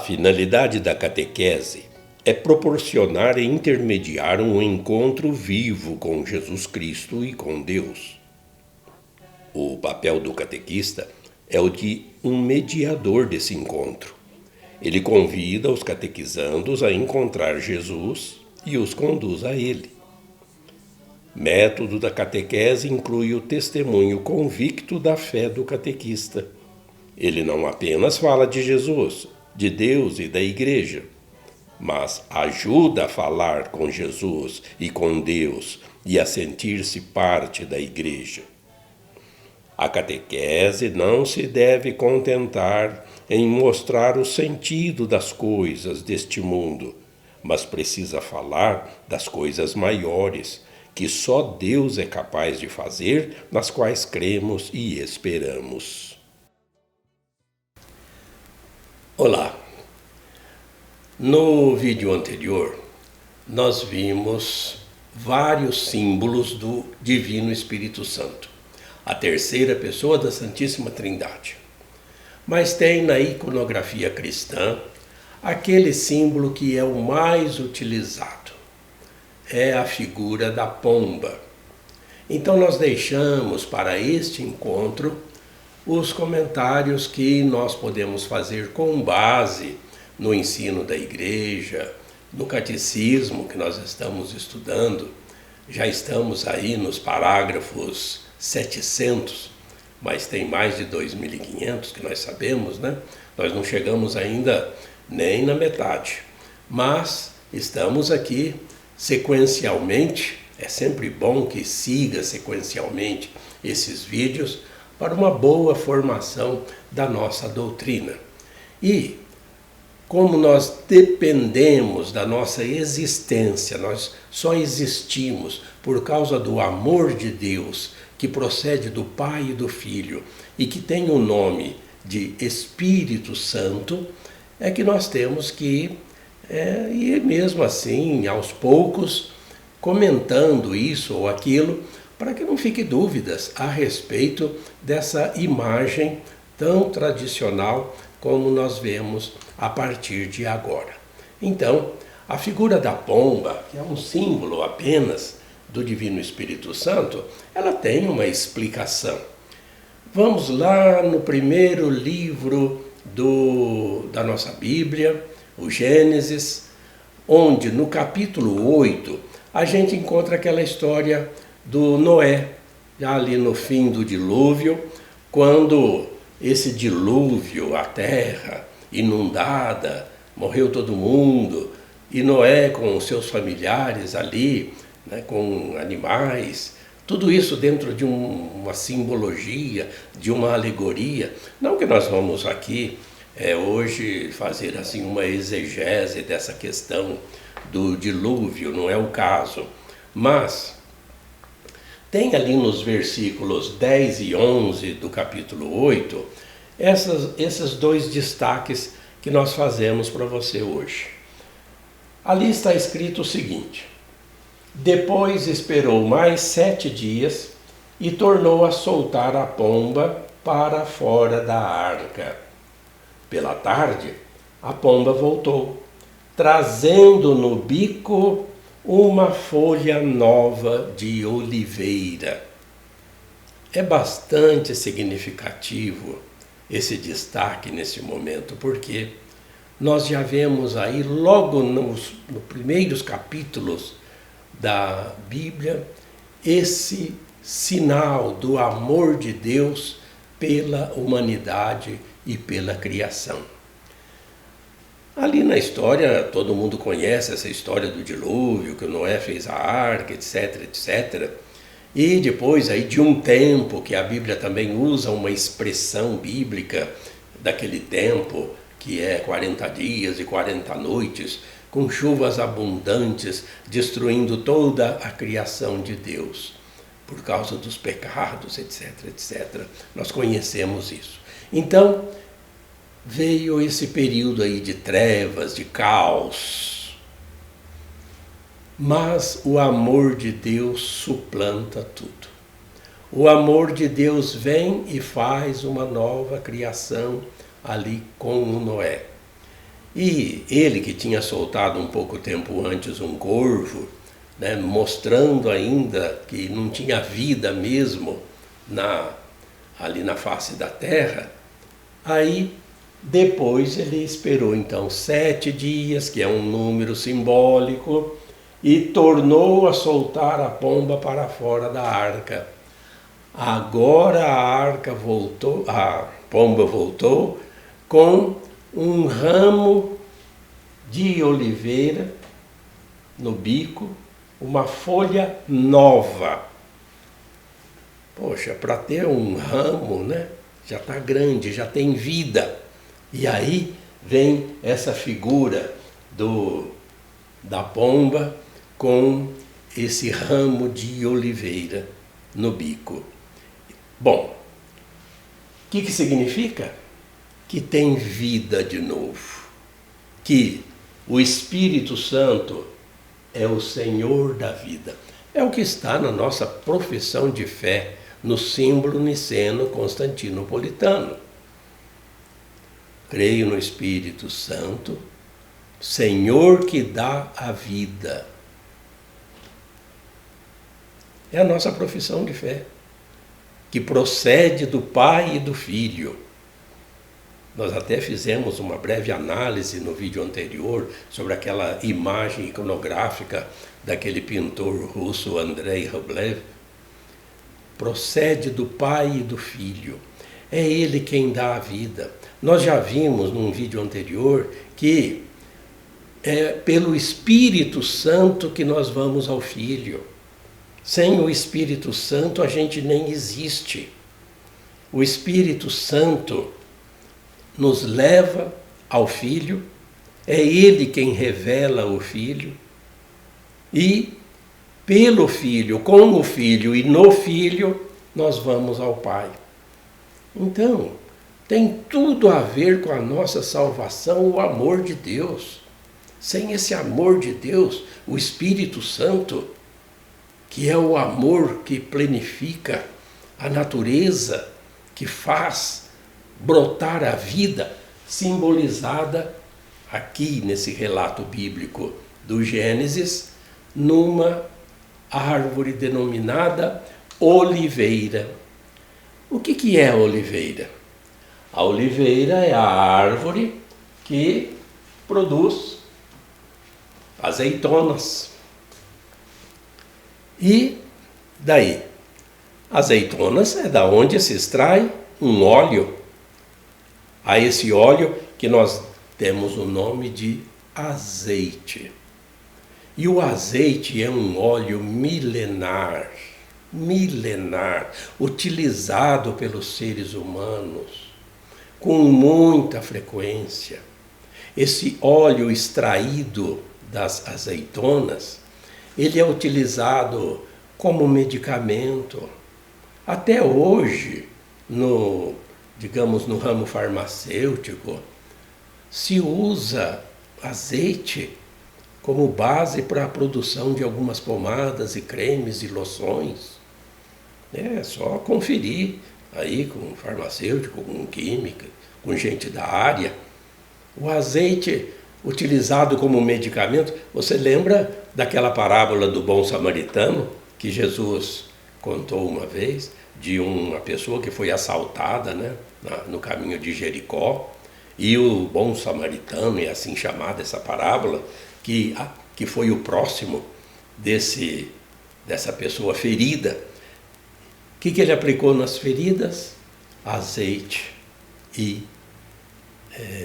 finalidade da catequese é proporcionar e intermediar um encontro vivo com Jesus Cristo e com Deus. O papel do catequista é o de um mediador desse encontro. Ele convida os catequizandos a encontrar Jesus e os conduz a ele. Método da catequese inclui o testemunho convicto da fé do catequista. Ele não apenas fala de Jesus, de Deus e da Igreja, mas ajuda a falar com Jesus e com Deus e a sentir-se parte da Igreja. A catequese não se deve contentar em mostrar o sentido das coisas deste mundo, mas precisa falar das coisas maiores, que só Deus é capaz de fazer, nas quais cremos e esperamos. Olá! No vídeo anterior, nós vimos vários símbolos do Divino Espírito Santo, a terceira pessoa da Santíssima Trindade. Mas tem na iconografia cristã aquele símbolo que é o mais utilizado. É a figura da pomba. Então nós deixamos para este encontro os comentários que nós podemos fazer com base no ensino da Igreja, no catecismo que nós estamos estudando. Já estamos aí nos parágrafos 700, mas tem mais de 2.500 que nós sabemos, né? Nós não chegamos ainda nem na metade, mas estamos aqui sequencialmente. É sempre bom que siga sequencialmente esses vídeos para uma boa formação da nossa doutrina. E como nós dependemos da nossa existência, nós só existimos por causa do amor de Deus, que procede do Pai e do Filho, e que tem o nome de Espírito Santo, é que nós temos que ir mesmo assim, aos poucos, comentando isso ou aquilo, para que não fique dúvidas a respeito dessa imagem tão tradicional como nós vemos a partir de agora. Então, a figura da pomba, que é um símbolo apenas do Divino Espírito Santo, ela tem uma explicação. Vamos lá no primeiro livro da nossa Bíblia, o Gênesis, onde no capítulo 8 a gente encontra aquela história do Noé, já ali no fim do dilúvio, quando esse dilúvio, a terra inundada, morreu todo mundo, e Noé com os seus familiares ali, né, com animais, tudo isso dentro de uma simbologia, de uma alegoria. Não que nós vamos aqui hoje fazer assim uma exegese dessa questão do dilúvio, não é o caso, mas tem ali nos versículos 10 e 11 do capítulo 8, esses dois destaques que nós fazemos para você hoje. Ali está escrito o seguinte: depois esperou mais 7 dias e tornou a soltar a pomba para fora da arca. Pela tarde, a pomba voltou, trazendo no bico uma folha nova de oliveira. É bastante significativo esse destaque nesse momento, porque nós já vemos aí logo nos primeiros capítulos da Bíblia esse sinal do amor de Deus pela humanidade e pela criação. Ali na história, todo mundo conhece essa história do dilúvio, que Noé fez a arca, etc, etc. E depois aí de um tempo, que a Bíblia também usa uma expressão bíblica daquele tempo, que é 40 dias e 40 noites, com chuvas abundantes, destruindo toda a criação de Deus, por causa dos pecados, etc, etc. Nós conhecemos isso. Então, veio esse período aí de trevas, de caos. Mas o amor de Deus suplanta tudo. O amor de Deus vem e faz uma nova criação ali com o Noé. E ele, que tinha soltado um pouco tempo antes um corvo, né, mostrando ainda que não tinha vida mesmo ali na face da terra, aí depois ele esperou então 7 dias, que é um número simbólico, e tornou a soltar a pomba para fora da arca. Agora a arca voltou, a pomba voltou com um ramo de oliveira no bico, uma folha nova. Poxa, para ter um ramo, né, já está grande, já tem vida. E aí vem essa figura da pomba com esse ramo de oliveira no bico. Bom, o que significa? Que tem vida de novo, que o Espírito Santo é o Senhor da vida. É o que está na nossa profissão de fé, no símbolo niceno-constantinopolitano. Creio no Espírito Santo, Senhor que dá a vida. É a nossa profissão de fé, que procede do Pai e do Filho. Nós até fizemos uma breve análise no vídeo anterior sobre aquela imagem iconográfica daquele pintor russo Andrei Rublev. Procede do Pai e do Filho. É Ele quem dá a vida. Nós já vimos num vídeo anterior que é pelo Espírito Santo que nós vamos ao Filho. Sem o Espírito Santo a gente nem existe. O Espírito Santo nos leva ao Filho, é Ele quem revela o Filho, e pelo Filho, com o Filho e no Filho, nós vamos ao Pai. Então, tem tudo a ver com a nossa salvação, o amor de Deus. Sem esse amor de Deus, o Espírito Santo, que é o amor que plenifica a natureza, que faz brotar a vida, simbolizada aqui nesse relato bíblico do Gênesis, numa árvore denominada oliveira. O que é a oliveira? A oliveira é a árvore que produz azeitonas. E daí? Azeitonas é da onde se extrai um óleo. A esse óleo que nós temos o nome de azeite. E o azeite é um óleo milenar, utilizado pelos seres humanos com muita frequência. Esse óleo extraído das azeitonas, ele é utilizado como medicamento. Até hoje, no ramo farmacêutico, se usa azeite como base para a produção de algumas pomadas e cremes e loções. É só conferir aí com farmacêutico, com química, com gente da área. O azeite utilizado como medicamento, você lembra daquela parábola do bom samaritano que Jesus contou uma vez, de uma pessoa que foi assaltada, né, no caminho de Jericó, e o bom samaritano, é assim chamada essa parábola, que foi o próximo dessa pessoa ferida. O que ele aplicou nas feridas? Azeite e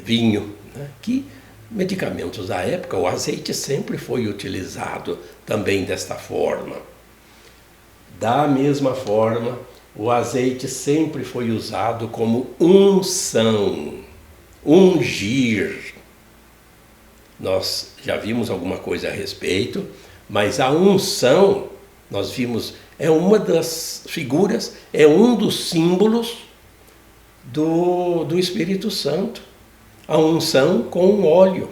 vinho, né? Que medicamentos da época, o azeite sempre foi utilizado também desta forma. Da mesma forma, o azeite sempre foi usado como unção, ungir. Nós já vimos alguma coisa a respeito, mas a unção, nós vimos, é uma das figuras, é um dos símbolos do Espírito Santo. A unção com óleo.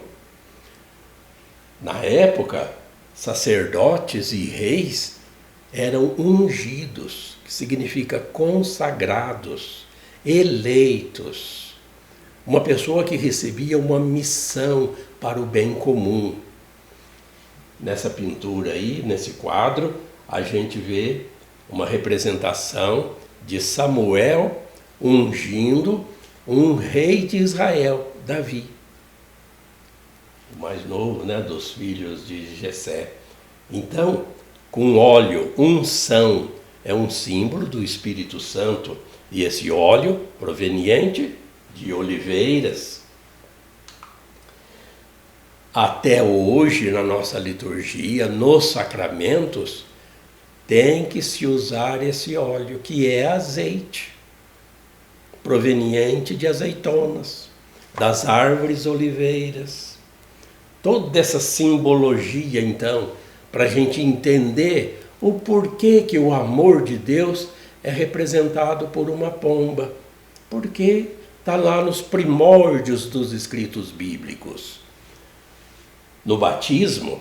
Na época, sacerdotes e reis eram ungidos, que significa consagrados, eleitos, uma pessoa que recebia uma missão para o bem comum. Nessa pintura aí, nesse quadro, a gente vê uma representação de Samuel ungindo um rei de Israel, Davi, o mais novo, né, dos filhos de Jessé. Então, com óleo, unção, é um símbolo do Espírito Santo, e esse óleo proveniente de oliveiras. Até hoje, na nossa liturgia, nos sacramentos, tem que se usar esse óleo, que é azeite, proveniente de azeitonas, das árvores oliveiras. Toda essa simbologia, então, para a gente entender o porquê que o amor de Deus é representado por uma pomba, porque está lá nos primórdios dos escritos bíblicos. No batismo,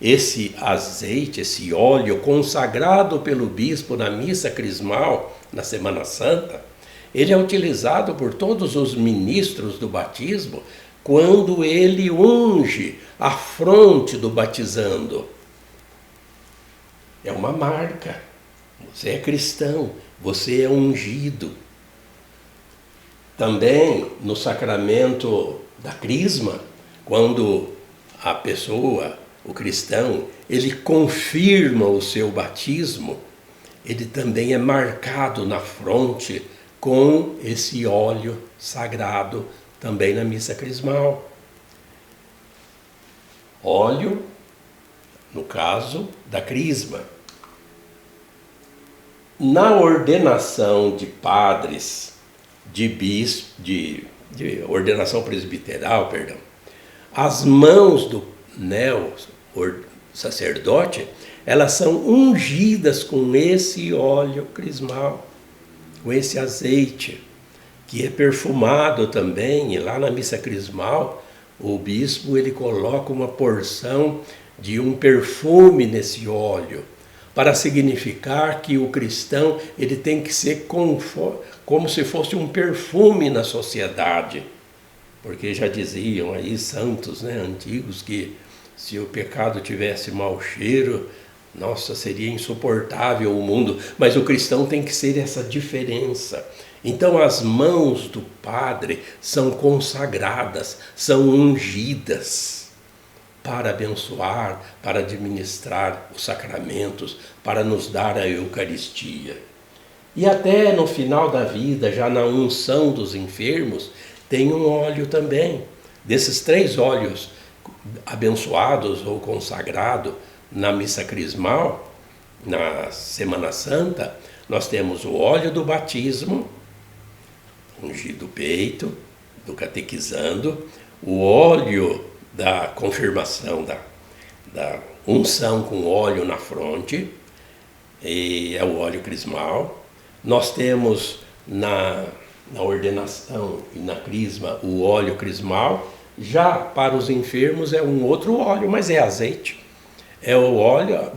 esse azeite, esse óleo consagrado pelo bispo na missa crismal, na Semana Santa, ele é utilizado por todos os ministros do batismo quando ele unge a fronte do batizando. É uma marca. Você é cristão, você é ungido. Também no sacramento da crisma, quando a pessoa, o cristão, ele confirma o seu batismo, ele também é marcado na fronte com esse óleo sagrado, também na missa crismal. Óleo, no caso da crisma. Na ordenação de padres, de bispos, de ordenação presbiteral, as mãos do sacerdote, elas são ungidas com esse óleo crismal, com esse azeite, que é perfumado também. E lá na missa crismal, o bispo ele coloca uma porção de um perfume nesse óleo, para significar que o cristão ele tem que ser como se fosse um perfume na sociedade. Porque já diziam aí santos, antigos, que se o pecado tivesse mau cheiro, nossa, seria insuportável o mundo. Mas o cristão tem que ser essa diferença. Então as mãos do padre são consagradas, são ungidas para abençoar, para administrar os sacramentos, para nos dar a Eucaristia. E até no final da vida, já na unção dos enfermos, tem um óleo também. Desses 3 óleos abençoados ou consagrados na missa crismal, na Semana Santa, nós temos o óleo do batismo, ungir do peito, do catequizando, o óleo da confirmação, da unção com óleo na fronte, e é o óleo crismal. Nós temos na ordenação e na crisma o óleo crismal. Já para os enfermos é um outro óleo, mas é azeite. É o óleo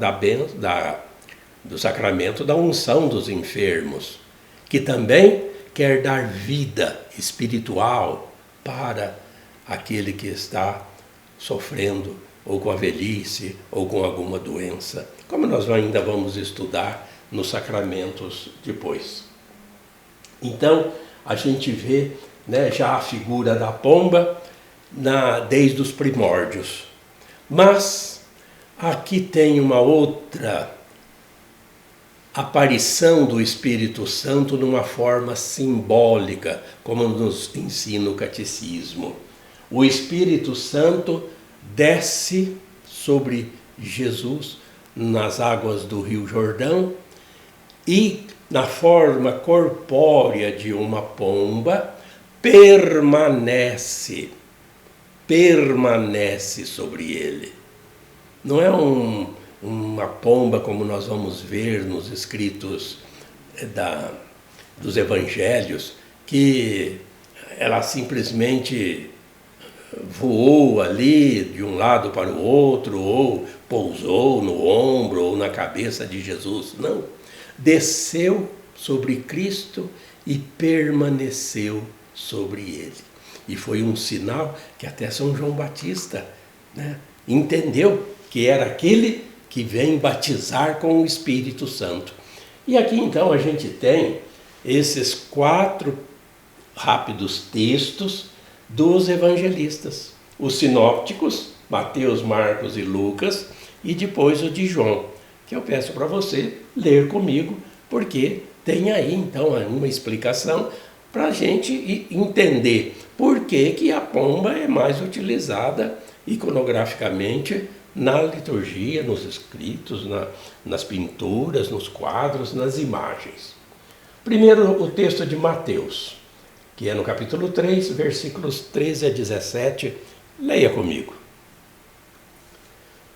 do sacramento da unção dos enfermos, que também quer dar vida espiritual para aquele que está sofrendo ou com a velhice ou com alguma doença, como nós ainda vamos estudar nos sacramentos depois. Então, a gente vê já a figura da pomba desde os primórdios. Mas aqui tem uma outra aparição do Espírito Santo numa forma simbólica, como nos ensina o catecismo. O Espírito Santo desce sobre Jesus nas águas do Rio Jordão e, na forma corpórea de uma pomba, permanece sobre ele. Não é uma pomba como nós vamos ver nos escritos dos evangelhos, que ela simplesmente voou ali de um lado para o outro, ou pousou no ombro ou na cabeça de Jesus. Não. Desceu sobre Cristo e permaneceu sobre ele. E foi um sinal que até São João Batista, né, entendeu que era aquele que vem batizar com o Espírito Santo. E aqui então a gente tem esses 4 rápidos textos dos evangelistas, os sinópticos, Mateus, Marcos e Lucas, e depois o de João, que eu peço para você ler comigo, porque tem aí então uma explicação para a gente entender por que a pomba é mais utilizada iconograficamente na liturgia, nos escritos, nas pinturas, nos quadros, nas imagens. Primeiro, o texto de Mateus, que é no capítulo 3, versículos 13 a 17. Leia comigo.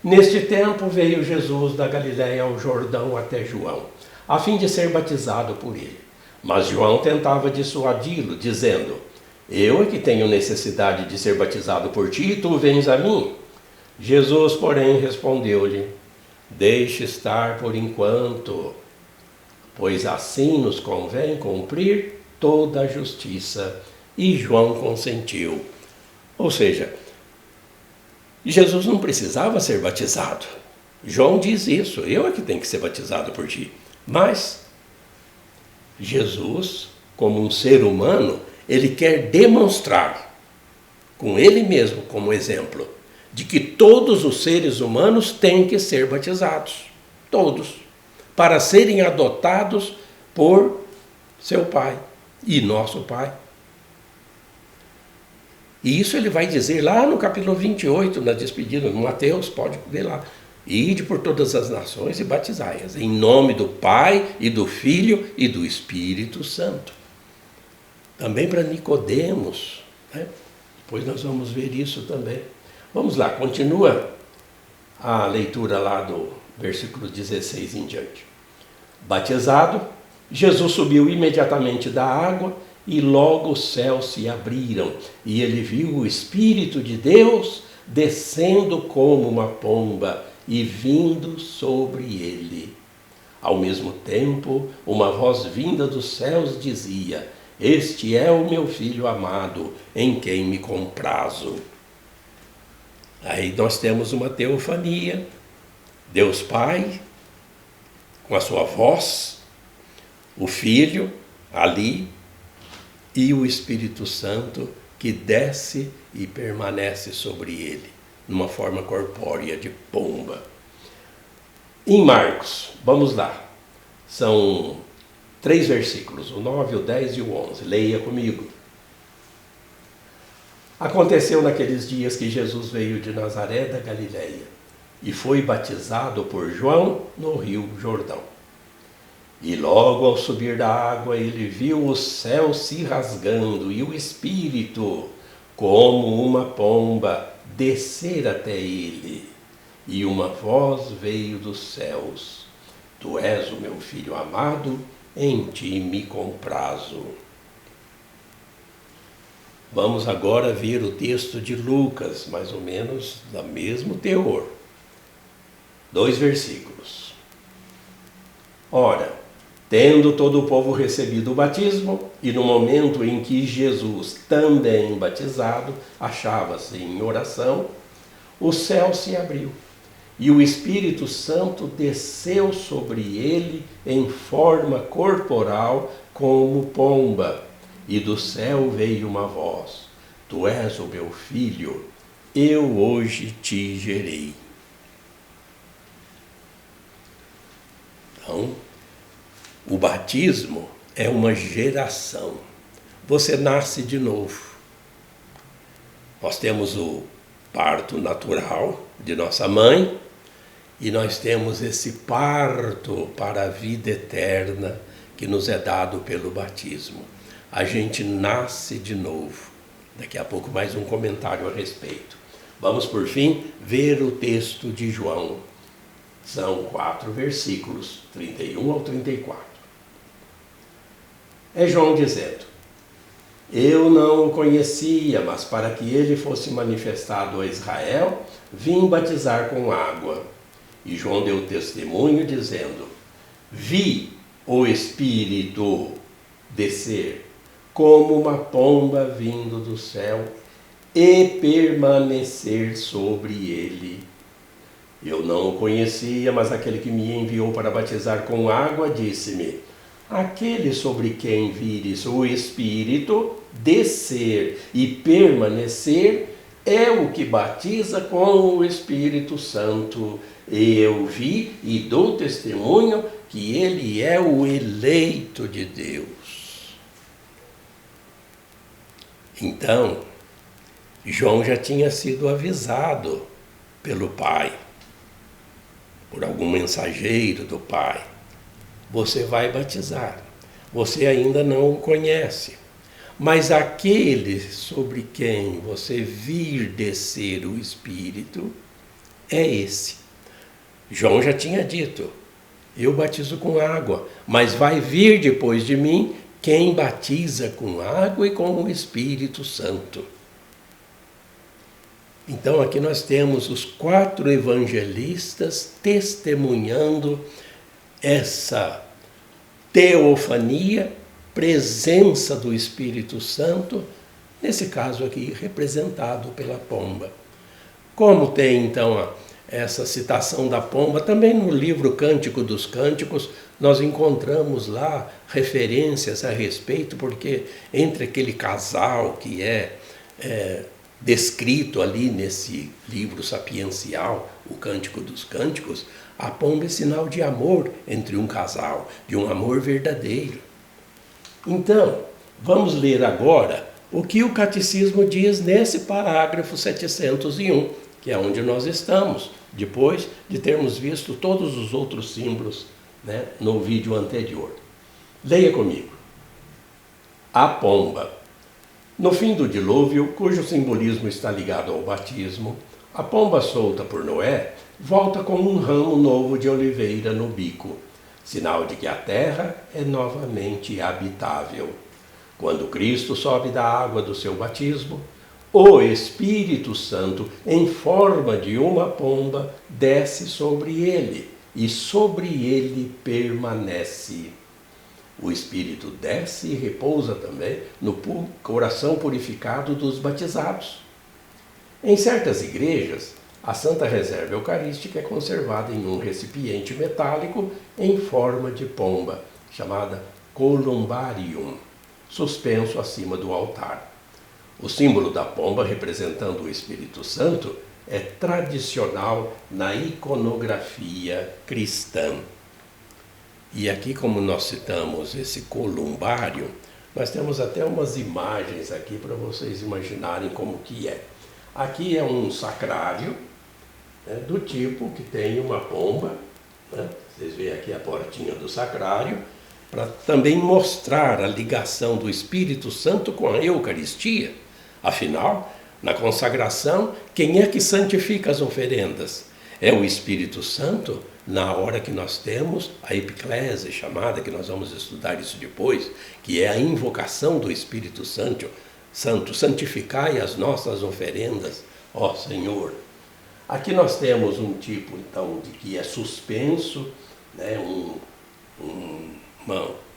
Neste tempo veio Jesus da Galiléia ao Jordão até João, a fim de ser batizado por ele. Mas João tentava dissuadi-lo, dizendo: Eu é que tenho necessidade de ser batizado por ti, e tu vens a mim? Jesus, porém, respondeu-lhe: Deixe estar por enquanto, pois assim nos convém cumprir toda a justiça. E João consentiu. Ou seja, Jesus não precisava ser batizado. João diz isso: eu é que tenho que ser batizado por ti. Mas Jesus, como um ser humano, ele quer demonstrar, com ele mesmo como exemplo, de que todos os seres humanos têm que ser batizados. Todos. Para serem adotados por seu Pai e nosso Pai. E isso ele vai dizer lá no capítulo 28, na despedida, no Mateus, pode ver lá. Ide por todas as nações e batizai-as, em nome do Pai e do Filho e do Espírito Santo. Também para Nicodemos, né? Depois nós vamos ver isso também. Vamos lá, continua a leitura lá do versículo 16 em diante. Batizado, Jesus subiu imediatamente da água e logo os céus se abriram e ele viu o Espírito de Deus descendo como uma pomba e vindo sobre ele. Ao mesmo tempo, uma voz vinda dos céus dizia: Este é o meu Filho amado, em quem me comprazo. Aí nós temos uma teofania, Deus Pai, com a sua voz, o Filho ali, e o Espírito Santo que desce e permanece sobre ele, numa forma corpórea de pomba. Em Marcos, vamos lá, são 3 versículos, o 9, o 10 e o 11, leia comigo. Aconteceu naqueles dias que Jesus veio de Nazaré da Galiléia e foi batizado por João no rio Jordão. E logo ao subir da água ele viu o céu se rasgando e o Espírito, como uma pomba, descer até ele. E uma voz veio dos céus: Tu és o meu Filho amado, em ti me comprazo. Vamos agora ver o texto de Lucas, mais ou menos do mesmo teor. 2 versículos. Ora, tendo todo o povo recebido o batismo, e no momento em que Jesus, também batizado, achava-se em oração, o céu se abriu, e o Espírito Santo desceu sobre ele em forma corporal como pomba, e do céu veio uma voz: Tu és o meu filho, eu hoje te gerei. Então, o batismo é uma geração. Você nasce de novo. Nós temos o parto natural de nossa mãe e nós temos esse parto para a vida eterna que nos é dado pelo batismo. A gente nasce de novo. Daqui a pouco mais um comentário a respeito. Vamos, por fim, ver o texto de João. São 4 versículos, 31 ao 34. É João dizendo: Eu não o conhecia, mas para que ele fosse manifestado a Israel, vim batizar com água. E João deu testemunho dizendo: Vi o Espírito descer como uma pomba vindo do céu e permanecer sobre ele. Eu não o conhecia, mas aquele que me enviou para batizar com água disse-me: aquele sobre quem vires o Espírito descer e permanecer é o que batiza com o Espírito Santo. Eu vi e dou testemunho que ele é o eleito de Deus. Então, João já tinha sido avisado pelo Pai, por algum mensageiro do Pai: você vai batizar, você ainda não o conhece, mas aquele sobre quem você vir descer o Espírito é esse. João já tinha dito: eu batizo com água, mas vai vir depois de mim quem batiza com água e com o Espírito Santo. Então aqui nós temos os 4 evangelistas testemunhando essa teofania, presença do Espírito Santo, nesse caso aqui representado pela pomba. Como tem então essa citação da pomba, também no livro Cântico dos Cânticos, nós encontramos lá referências a respeito, porque entre aquele casal que é descrito ali nesse livro sapiencial, o Cântico dos Cânticos, a pomba é sinal de amor entre um casal, de um amor verdadeiro. Então, vamos ler agora o que o Catecismo diz nesse parágrafo 701, que é onde nós estamos, depois de termos visto todos os outros símbolos, né, no vídeo anterior. Leia comigo. A pomba. No fim do dilúvio, cujo simbolismo está ligado ao batismo, a pomba solta por Noé volta com um ramo novo de oliveira no bico, sinal de que a terra é novamente habitável. Quando Cristo sobe da água do seu batismo, o Espírito Santo, em forma de uma pomba, desce sobre ele e sobre ele permanece. O Espírito desce e repousa também no coração purificado dos batizados. Em certas igrejas, a Santa Reserva Eucarística é conservada em um recipiente metálico em forma de pomba, chamada columbarium, suspenso acima do altar. O símbolo da pomba, representando o Espírito Santo, é tradicional na iconografia cristã. E aqui, como nós citamos esse columbário, nós temos até umas imagens aqui para vocês imaginarem como que é. Aqui é um sacrário, né, do tipo que tem uma pomba, né? Vocês veem aqui a portinha do sacrário, para também mostrar a ligação do Espírito Santo com a Eucaristia. Afinal, na consagração, quem é que santifica as oferendas? É o Espírito Santo, na hora que nós temos a epiclese chamada, que nós vamos estudar isso depois, que é a invocação do Espírito Santo, santificai as nossas oferendas, ó Senhor. Aqui nós temos um tipo, então, de que é suspenso, né,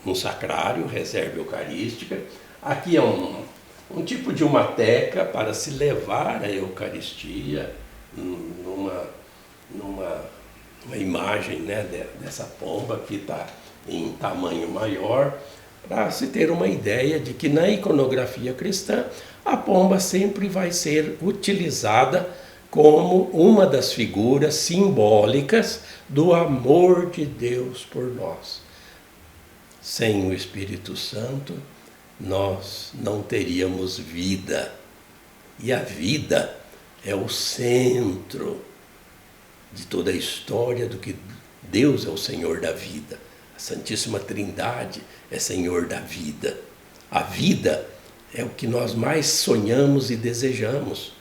um sacrário, reserva eucarística. Aqui é um tipo de uma teca para se levar a Eucaristia, numa imagem, né, dessa pomba que está em tamanho maior, para se ter uma ideia de que na iconografia cristã a pomba sempre vai ser utilizada como uma das figuras simbólicas do amor de Deus por nós. Sem o Espírito Santo, nós não teríamos vida. E a vida é o centro de toda a história do que Deus é o Senhor da vida. A Santíssima Trindade é Senhor da vida. A vida é o que nós mais sonhamos e desejamos.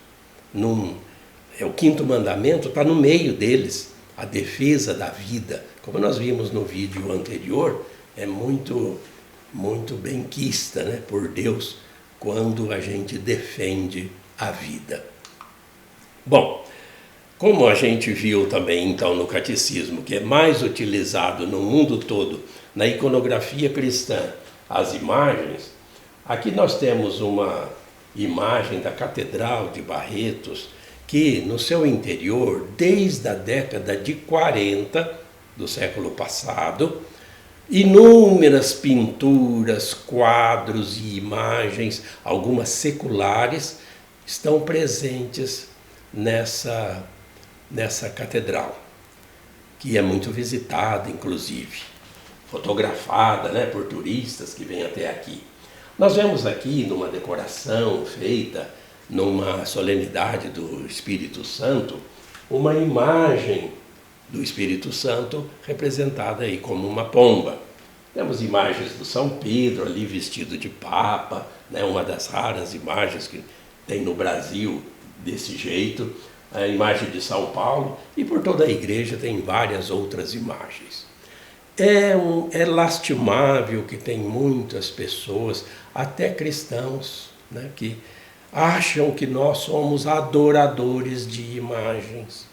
É o 5º mandamento, está no meio deles, a defesa da vida. Como nós vimos no vídeo anterior, é muito benquista, né, por Deus quando a gente defende a vida. Bom, como a gente viu também então no catecismo, que é mais utilizado no mundo todo na iconografia cristã, as imagens, Aqui nós temos uma imagem da Catedral de Barretos, que no seu interior, desde a década de 40 do século passado, inúmeras pinturas, quadros e imagens, algumas seculares, estão presentes nessa catedral, que é muito visitada, inclusive, fotografada, né, por turistas que vêm até aqui. Nós vemos aqui numa decoração feita numa solenidade do Espírito Santo, uma imagem do Espírito Santo representada aí como uma pomba. Temos imagens do São Pedro ali vestido de papa, né, uma das raras imagens que tem no Brasil desse jeito, a imagem de São Paulo, e por toda a igreja tem várias outras imagens. É lastimável que tem muitas pessoas, até cristãos, né, que acham que nós somos adoradores de imagens.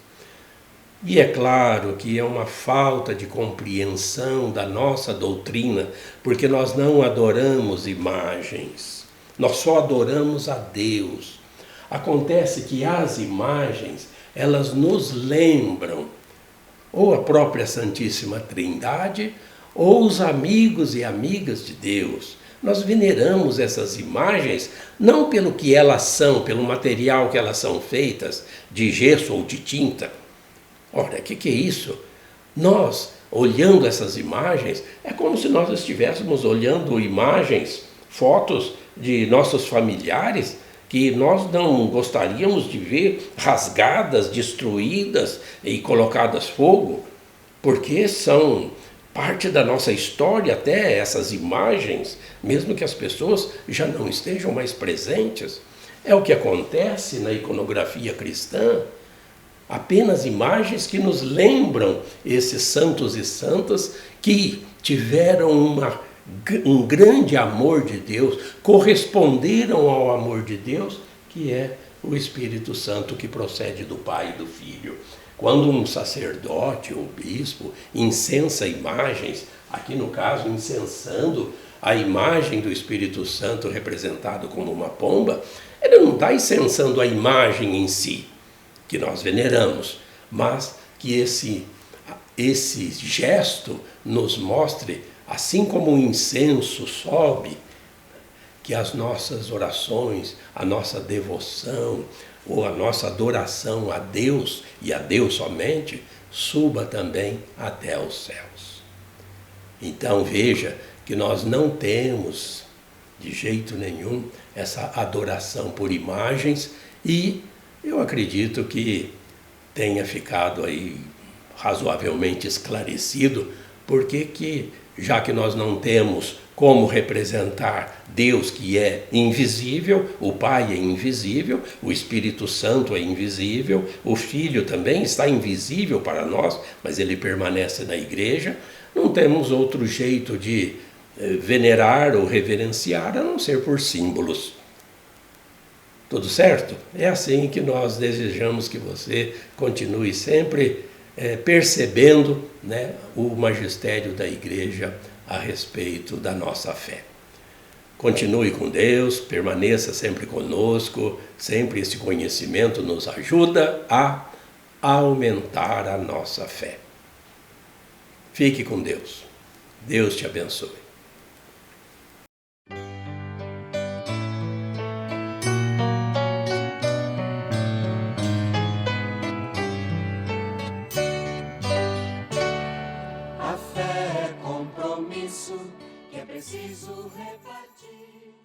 E é claro que é uma falta de compreensão da nossa doutrina, porque nós não adoramos imagens, nós só adoramos a Deus. Acontece que as imagens, elas nos lembram ou a própria Santíssima Trindade, ou os amigos e amigas de Deus. Nós veneramos essas imagens não pelo que elas são, pelo material que elas são feitas, de gesso ou de tinta. Olha, o que é isso? Nós, olhando essas imagens, é como se nós estivéssemos olhando imagens, fotos de nossos familiares, que nós não gostaríamos de ver rasgadas, destruídas e colocadas fogo, porque são parte da nossa história, até essas imagens, mesmo que as pessoas já não estejam mais presentes. É o que acontece na iconografia cristã, apenas imagens que nos lembram esses santos e santas que tiveram um grande amor de Deus, corresponderam ao amor de Deus, que é o Espírito Santo que procede do Pai e do Filho. Quando um sacerdote ou bispo incensa imagens, aqui no caso incensando a imagem do Espírito Santo representado como uma pomba, ele não está incensando a imagem em si, que nós veneramos, mas que esse gesto nos mostre, assim como o incenso sobe, que as nossas orações, a nossa devoção ou a nossa adoração a Deus e a Deus somente, suba também até os céus. Então veja que nós não temos de jeito nenhum essa adoração por imagens, e eu acredito que tenha ficado aí razoavelmente esclarecido porque que, já que nós não temos como representar Deus, que é invisível, o Pai é invisível, o Espírito Santo é invisível, o Filho também está invisível para nós, mas ele permanece na igreja, não temos outro jeito de venerar ou reverenciar a não ser por símbolos. Tudo certo? É assim que nós desejamos que você continue sempre percebendo, né, o magistério da igreja a respeito da nossa fé. Continue com Deus, permaneça sempre conosco, sempre esse conhecimento nos ajuda a aumentar a nossa fé. Fique com Deus. Deus te abençoe.